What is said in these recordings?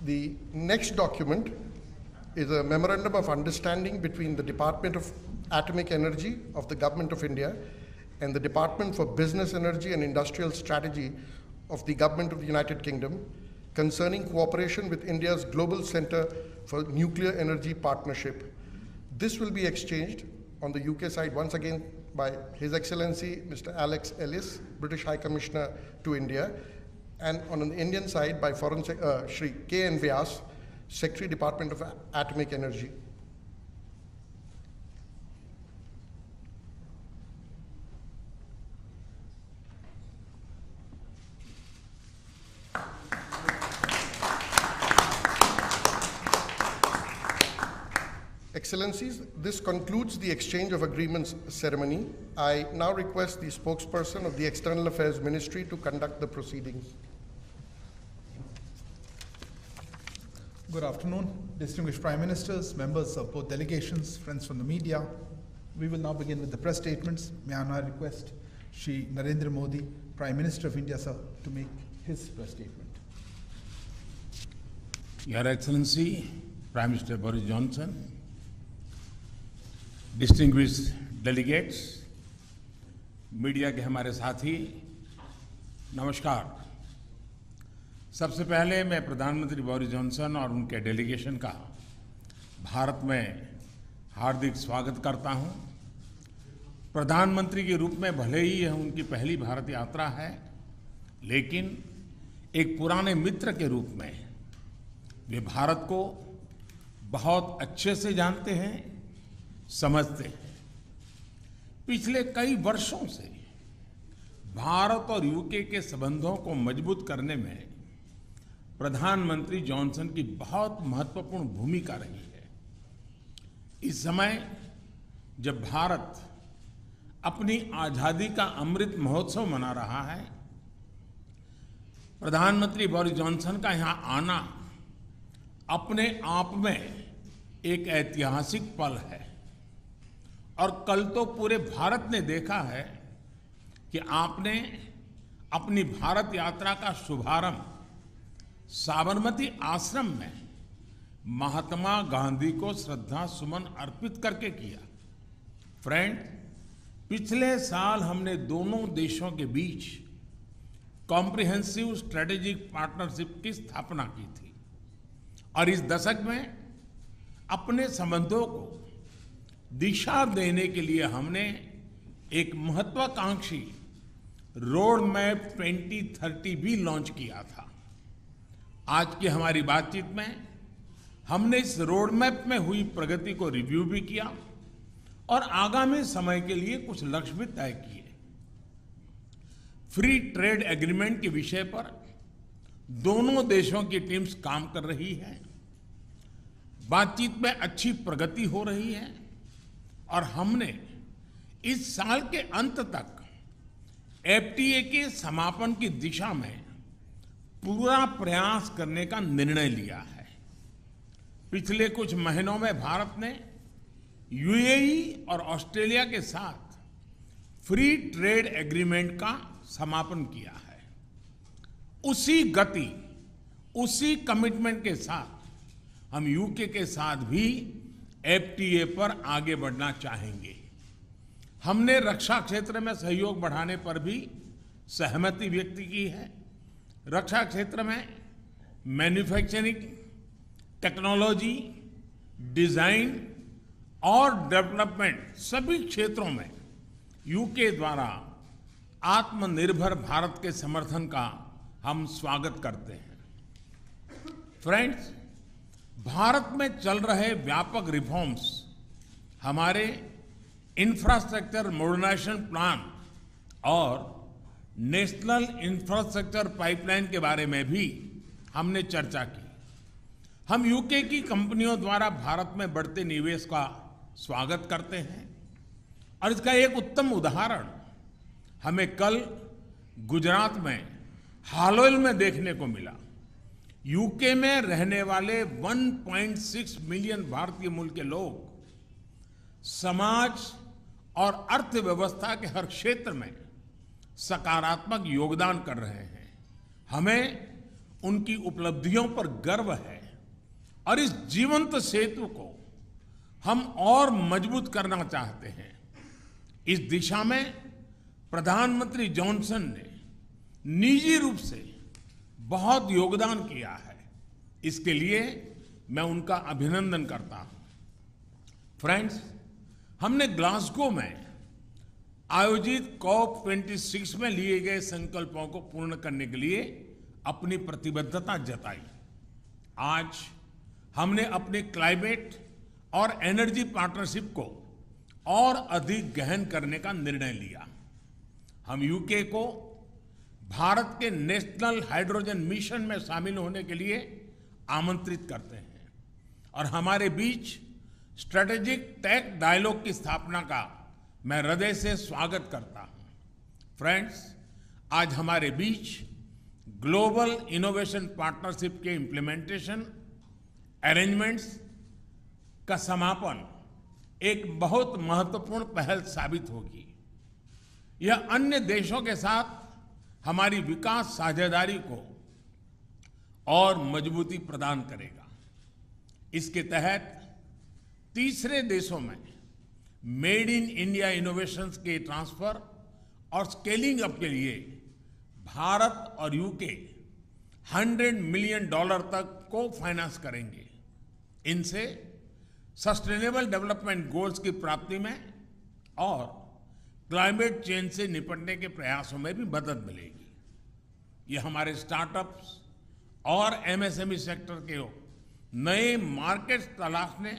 The next document is a memorandum of understanding between the Department of Atomic Energy of the Government of India and the Department for Business Energy and Industrial Strategy of the Government of the United Kingdom concerning cooperation with India's Global Center for Nuclear Energy Partnership. This will be exchanged on the UK side once again by His Excellency Mr. Alex Ellis, British High Commissioner to India, and on the Indian side by Foreign Sree K.N. Vyas, Secretary, Department of Atomic Energy. Excellencies, this concludes the exchange of agreements ceremony. I now request the spokesperson of the External Affairs Ministry to conduct the proceedings. Good afternoon, distinguished Prime Ministers, members of both delegations, friends from the media. We will now begin with the press statements. May I now request Shri Narendra Modi, Prime Minister of India, sir, to make his press statement. Your Excellency, Prime Minister Boris Johnson, distinguished delegates, media के हमारे साथी, नमस्कार। सबसे पहले मैं प्रधानमंत्री Boris Johnson और उनके डेलीगेशन का भारत में हार्दिक स्वागत करता हूं। प्रधानमंत्री के रूप में भले ही यह उनकी पहली भारत यात्रा है, लेकिन एक पुराने मित्र के रूप में वे भारत को बहुत अच्छे से जानते हैं, समझते हैं। पिछले कई वर्षों से भारत और यूके के संबंधों को मजबूत करने में प्रधानमंत्री जॉनसन की बहुत महत्वपूर्ण भूमिका रही है। इस समय जब भारत अपनी आजादी का अमृत महोत्सव मना रहा है, प्रधानमंत्री बोरिस जॉनसन का यहां आना अपने आप में एक ऐतिहासिक पल है। और कल तो पूरे भारत ने देखा है कि आपने अपनी भारत यात्रा का शुभारंभ साबरमती आश्रम में महात्मा गांधी को श्रद्धा सुमन अर्पित करके किया। फ्रेंड, पिछले साल हमने दोनों देशों के बीच कॉम्प्रिहेंसिव स्ट्रेटेजिक पार्टनरशिप की स्थापना की थी और इस दशक में अपने संबंधों को दिशा देने के लिए हमने एक महत्वाकांक्षी रोड मैप 2030 भी लॉन्च किया था। आज की हमारी बातचीत में हमने इस रोड मैप में हुई प्रगति को रिव्यू भी किया और आगामी समय के लिए कुछ लक्ष्य भी तय किए। फ्री ट्रेड एग्रीमेंट के विषय पर दोनों देशों की टीम्स काम कर रही है। बातचीत में अच्छी प्रगति हो रही है और हमने इस साल के अंत तक एफटीए के समापन की दिशा में पूरा प्रयास करने का निर्णय लिया है। पिछले कुछ महीनों में भारत ने यूएई और ऑस्ट्रेलिया के साथ फ्री ट्रेड एग्रीमेंट का समापन किया है। उसी गति, उसी कमिटमेंट के साथ हम यूके के साथ भी एफटीए पर आगे बढ़ना चाहेंगे। हमने रक्षा क्षेत्र में सहयोग बढ़ाने पर भी सहमति व्यक्त की है। रक्षा क्षेत्र में मैन्युफैक्चरिंग, टेक्नोलॉजी, डिजाइन और डेवलपमेंट सभी क्षेत्रों में यूके द्वारा आत्मनिर्भर भारत के समर्थन का हम स्वागत करते हैं। फ्रेंड्स, भारत में चल रहे व्यापक रिफॉर्म्स हमारे इंफ्रास्ट्रक्चर मॉडर्नाइजेशन प्लान और नेशनल इंफ्रास्ट्रक्चर पाइपलाइन के बारे में भी हमने चर्चा की। हम यूके की कंपनियों द्वारा भारत में बढ़ते निवेश का स्वागत करते हैं और इसका एक उत्तम उदाहरण हमें कल गुजरात में हालोल में देखने को मिला। यूके में रहने वाले 1.6 मिलियन भारतीय मूल के लोग समाज और अर्थव्यवस्था के हर क्षेत्र में सकारात्मक योगदान कर रहे हैं। हमें उनकी उपलब्धियों पर गर्व है। और इस जीवंत सेतु को हम और मजबूत करना चाहते हैं। इस दिशा में प्रधानमंत्री जॉनसन ने निजी रूप से बहुत योगदान किया है। इसके लिए मैं उनका अभिनंदन करता हूं। फ्रेंड्स, हमने ग्लासगो में आयोजित COP26 में लिए गए संकल्पों को पूर्ण करने के लिए अपनी प्रतिबद्धता जताई। आज हमने अपनी क्लाइमेट और एनर्जी पार्टनरशिप को और अधिक गहन करने का निर्णय लिया। हम यूके को भारत के नेशनल हाइड्रोजन मिशन में शामिल होने के लिए आमंत्रित करते हैं और हमारे बीच स्ट्रेटेजिक टेक डायलॉग की स्थापना का मैं हृदय से स्वागत करता हूं। फ्रेंड्स, आज हमारे बीच ग्लोबल इनोवेशन पार्टनरशिप के इम्प्लीमेंटेशन अरेंजमेंट्स का समापन एक बहुत महत्वपूर्ण पहल साबित होगी। यह अन्य देशों के साथ हमारी विकास साझेदारी को और मजबूती प्रदान करेगा। इसके तहत तीसरे देशों में मेड इन इंडिया इनोवेशंस के ट्रांसफर और स्केलिंग अप के लिए भारत और यूके $100 मिलियन तक को फाइनेंस करेंगे। इनसे सस्टेनेबल डेवलपमेंट गोल्स की प्राप्ति में और क्लाइमेट चेंज से निपटने के प्रयासों में भी मदद मिलेगी। ये हमारे स्टार्टअप्स और MSME सेक्टर के नए मार्केट्स तलाशने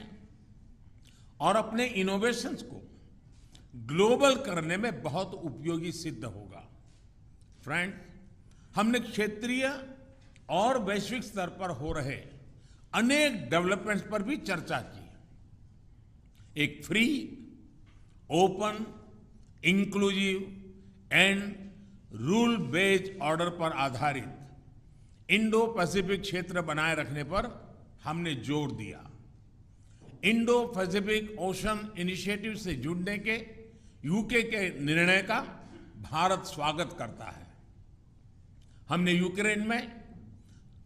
और अपने इनोवेशंस को ग्लोबल करने में बहुत उपयोगी सिद्ध होगा। फ्रेंड, हमने क्षेत्रीय और वैश्विक स्तर पर हो रहे अनेक डेवलपमेंट्स पर भी चर्चा की। एक free, open, inclusive and rule based order पर आधारित इंडो पैसिफिक क्षेत्र बनाए रखने पर हमने जोर दिया। इंडो पैसिफिक ओशन इनिशिएटिव से जुड़ने के यूके के निर्णय का भारत स्वागत करता है। हमने यूक्रेन में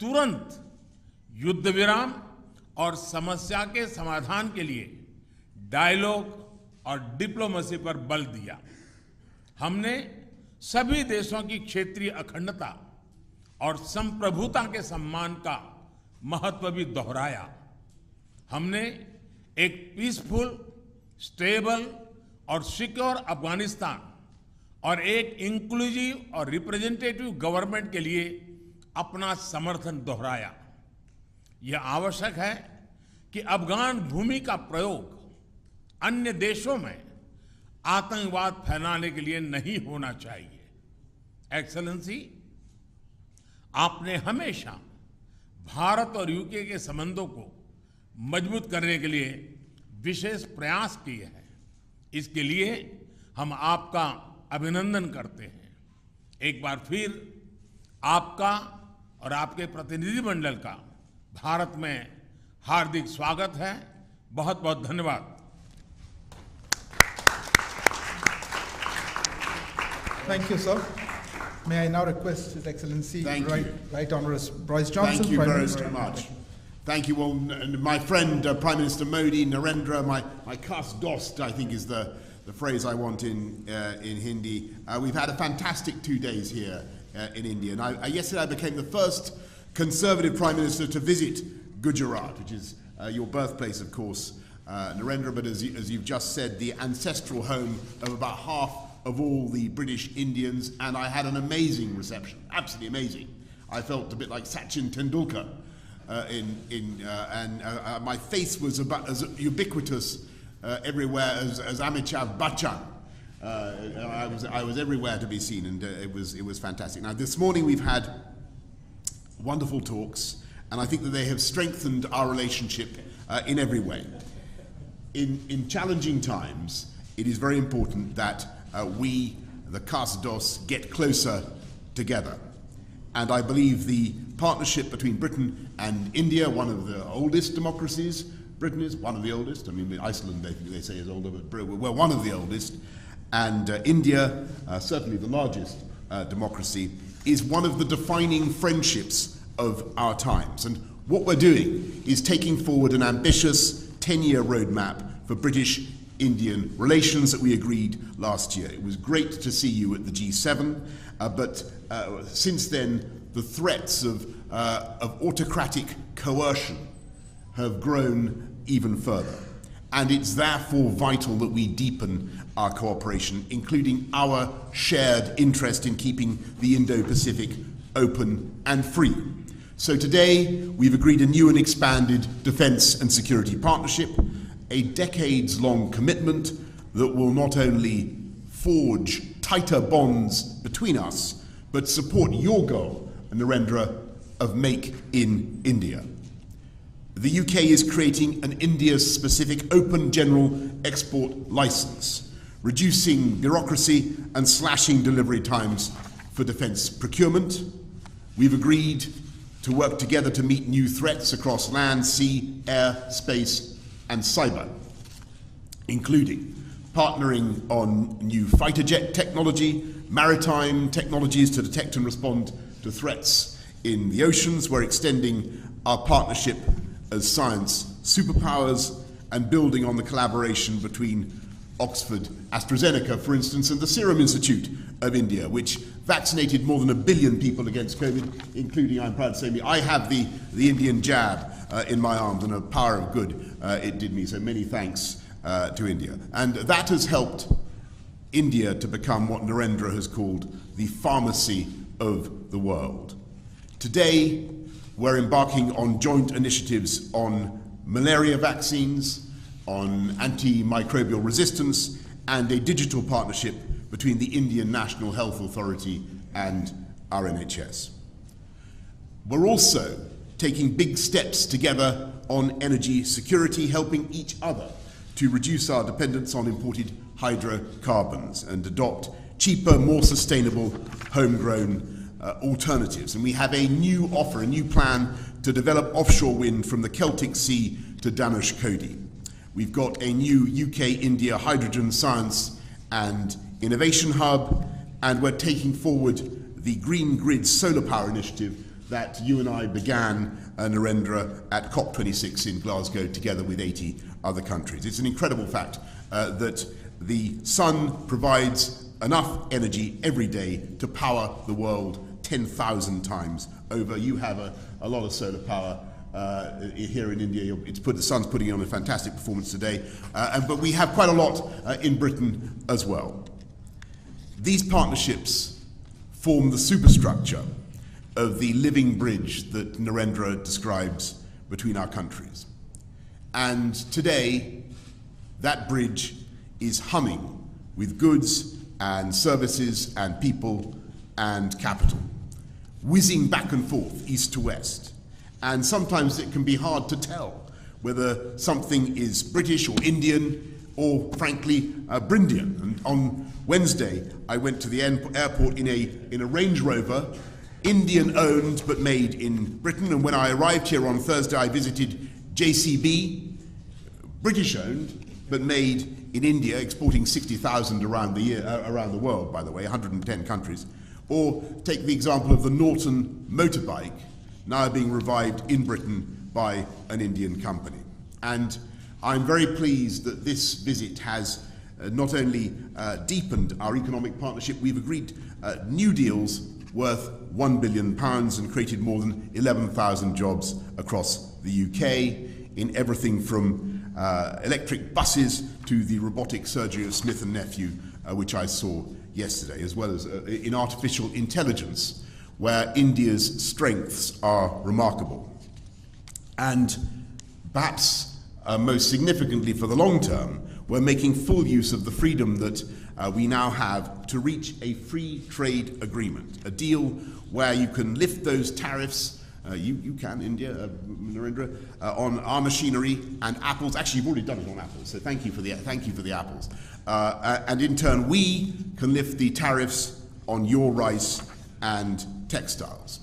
तुरंत युद्ध विराम और समस्या के समाधान के लिए डायलॉग और डिप्लोमेसी पर बल दिया। हमने सभी देशों की क्षेत्रीय अखंडता और संप्रभुता के सम्मान का महत्व भी दोहराया। हमने एक पीसफुल, स्टेबल और सिक्योर अफगानिस्तान और एक इंक्लूसिव और रिप्रेजेंटेटिव गवर्नमेंट के लिए अपना समर्थन दोहराया। यह आवश्यक है कि अफगान भूमि का प्रयोग अन्य देशों में आतंकवाद फैलाने के लिए नहीं होना चाहिए। एक्सेलेंसी, आपने हमेशा भारत और यूके के संबंधों को मजबूत करने के लिए विशेष प्रयास किए हैं। इसके लिए हम आपका अभिनंदन करते हैं। एक बार फिर आपका और आपके प्रतिनिधिमंडल का भारत में हार्दिक स्वागत है। बहुत बहुत धन्यवाद। Thank you, sir. May I now request His Excellency Right Honourable Boris Johnson. Thank you Prime very, Minister. very much. Thank you all. My friend, Prime Minister Modi, Narendra, my khas dost, I think is the phrase I want in Hindi. We've had a fantastic 2 days here in India. And yesterday I became the first Conservative Prime Minister to visit Gujarat, which is your birthplace, of course, Narendra, but as you've just said, the ancestral home of about half of all the British Indians, and I had an amazing reception, absolutely amazing. I felt a bit like Sachin Tendulkar, and my face was about as ubiquitous everywhere as Amitabh Bachchan. I was everywhere to be seen, and it was fantastic. Now this morning we've had wonderful talks, and I think that they have strengthened our relationship in every way. In challenging times, it is very important that we, the Khas-dos, get closer together. And I believe the partnership between Britain and India, one of the oldest democracies, Britain is one of the oldest, I mean Iceland they say is older, but we're one of the oldest, and India, certainly the largest democracy, is one of the defining friendships of our times. And What we're doing is taking forward an ambitious 10-year roadmap for British-Indian relations that we agreed last year. It was great to see you at the G7, but since then, the threats of autocratic coercion have grown even further. And it's therefore vital that we deepen our cooperation, including our shared interest in keeping the Indo-Pacific open and free. So today, we've agreed a new and expanded defence and security partnership, a decades-long commitment that will not only forge tighter bonds between us, but support your goal, Narendra, of Make in India. The UK is creating an India-specific open general export licence, reducing bureaucracy and slashing delivery times for defence procurement. We've agreed to work together to meet new threats across land, sea, air, space and cyber, including partnering on new fighter jet technology, maritime technologies to detect and respond to threats in the oceans. We're extending our partnership as science superpowers and building on the collaboration between Oxford AstraZeneca, for instance, and the Serum Institute of India, which vaccinated more than 1 billion people against COVID, including, I'm proud to say, me. I have the Indian jab in my arms, and a power of good it did me, so many thanks to India. And that has helped India to become what Narendra has called the pharmacy of the world. Today, we're embarking on joint initiatives on malaria vaccines, on antimicrobial resistance, and a digital partnership between the Indian National Health Authority and our NHS. We're also taking big steps together on energy security, helping each other to reduce our dependence on imported hydrocarbons and adopt cheaper, more sustainable, homegrown alternatives. And we have a new offer, a new plan to develop offshore wind from the Celtic Sea to Dhanushkodi. We've got a new UK-India hydrogen science and innovation hub, and we're taking forward the Green Grid solar power initiative that you and I began, Narendra, at COP26 in Glasgow together with 80 other countries. It's an incredible fact that the sun provides enough energy every day to power the world 10,000 times over. You have a lot of solar power here in India. The sun's putting on a fantastic performance today, but we have quite a lot in Britain as well. These partnerships form the superstructure of the living bridge that Narendra describes between our countries. And today, that bridge is humming with goods and services and people and capital, whizzing back and forth, east to west. And sometimes it can be hard to tell whether something is British or Indian or, frankly, Brindian. And on Wednesday, I went to the airport in a Range Rover, Indian-owned but made in Britain. And when I arrived here on Thursday, I visited JCB, British-owned but made in India, exporting 60,000 around the world, by the way, 110 countries. Or take the example of the Norton motorbike, now being revived in Britain by an Indian company. And I'm very pleased that this visit has not only deepened our economic partnership, we've agreed new deals worth £1 billion and created more than 11,000 jobs across the UK in everything from electric buses to the robotic surgery of Smith & Nephew, which I saw yesterday, as well as in artificial intelligence, where India's strengths are remarkable. And perhaps most significantly for the long term, we're making full use of the freedom that we now have to reach a free trade agreement, a deal where you can lift those tariffs, you can, India, Narendra, on our machinery and apples. Actually, you've already done it on apples, so thank you for the apples. And in turn, we can lift the tariffs on your rice and textiles.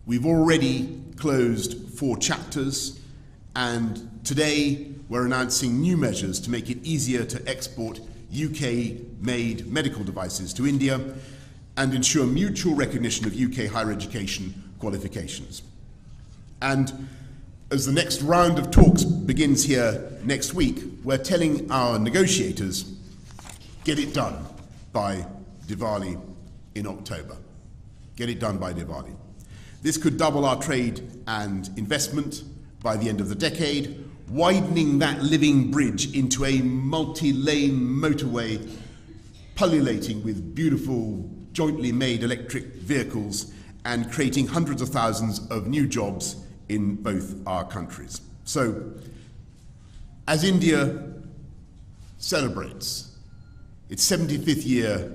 We've already closed 4 chapters, and today we're announcing new measures to make it easier to export UK-made medical devices to India and ensure mutual recognition of UK higher education qualifications. And as the next round of talks begins here next week, we're telling our negotiators, get it done by Diwali in October. Get it done by Diwali. This could double our trade and investment by the end of the decade, widening that living bridge into a multi-lane motorway pullulating with beautiful jointly made electric vehicles and creating hundreds of thousands of new jobs in both our countries. So, as India celebrates its 75th year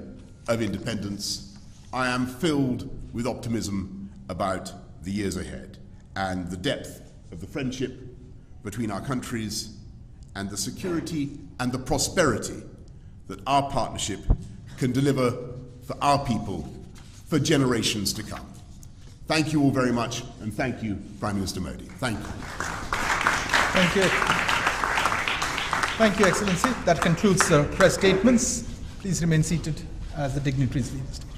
of independence, I am filled with optimism about the years ahead and the depth of the friendship between our countries and the security and the prosperity that our partnership can deliver for our people for generations to come. Thank you all very much, and thank you, Prime Minister Modi. Thank you. Thank you. Thank you, Excellency. That concludes the press statements. Please remain seated as the dignitaries leave.